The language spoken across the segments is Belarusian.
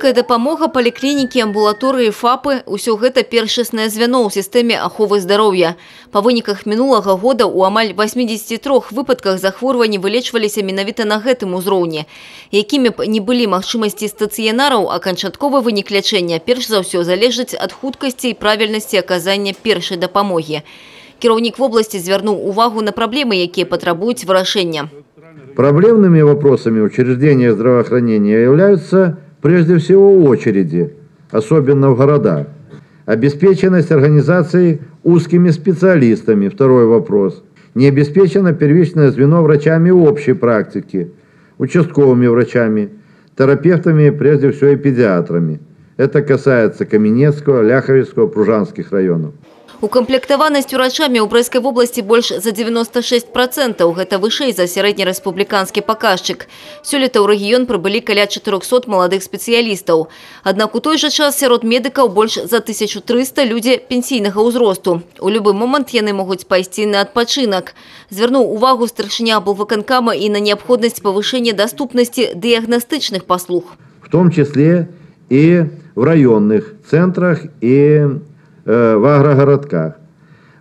Хуткая дапамога, паліклінікі, амбулаторыі, ФАПы – усё гэта першаснае звяно ў сістэме аховы здароўя. Па выніках мінулага года ў амаль 83 выпадках захворванні вылечваліся менавіта на гэтым узроўні. Якімі б не былі магчымасці стацыянараў, а канчатковы вынік лячэння перш за ўсё залежыць ад хуткасці і правільнасці аказання першай дапамогі. Кіраўнік вобласці звярнуў увагу на праблемы, якія патрабуюць вырашэння. Проблемными вопросами учреждения здравоохранения являются прежде всего очереди, особенно в городах. Обеспеченность организации узкими специалистами – второй вопрос. Не обеспечено первичное звено врачами общей практики, участковыми врачами, терапевтами, прежде всего и педиатрами. Это касается Каменецкого, Ляховецкого, Пружанских районов. Укамплектаванасць урачамі ў Брэскай вобласці больш за 96%. Гэта вышэй за сярэднерэспубліканскі паказчык. Сёлета ў рэгіён прыбылі каля 400 маладых спецыялістаў. Аднак у той жа час сярод медыкаў больш за 1300 людзі пенсійнага ўзросту. У любы момант яны могуць пайсці на адпачынак. Звярнуў увагу старшыня аблвыканкама і на неабходнасць павышэння даступнасці дыягнастычных паслуг. В том числе и в районных центрах и в агрогородках.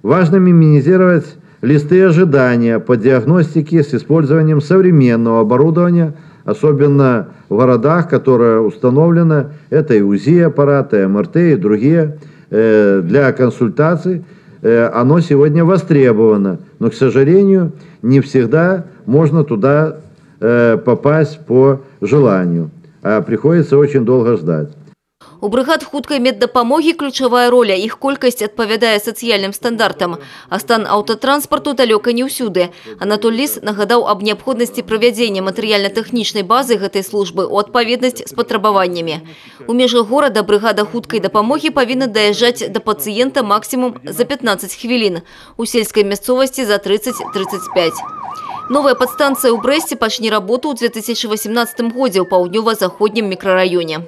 Важно минимизировать листы ожидания по диагностике с использованием современного оборудования, особенно в городах, которое установлено, это и УЗИ-аппараты, МРТ и другие, для консультаций. Оно сегодня востребовано, но, к сожалению, не всегда можно туда попасть по желанию, а приходится очень долго ждать. У брыгад хуткай меддапамогі ключавая роля. Іх колькасць адпавядае сацыяльным стандартам. А стан аўтатранспарту далёка не ўсюды. Анатоль Ліс нагадаў аб неабходнасці правядзення матэрыяльна-тэхнічнай базы гэтай службы ў адпаведнасць з патрабаваннямі. У межах горада брыгада хуткай дапамогі павінна даязджаць да пацыента максімум за 15 хвілін. У сельскай мясцовасці за 30-35. Новая падстанцыя ў Брэсце пачне работу ў 2018 годзе ў паўднёва-заходнім мікрараёне.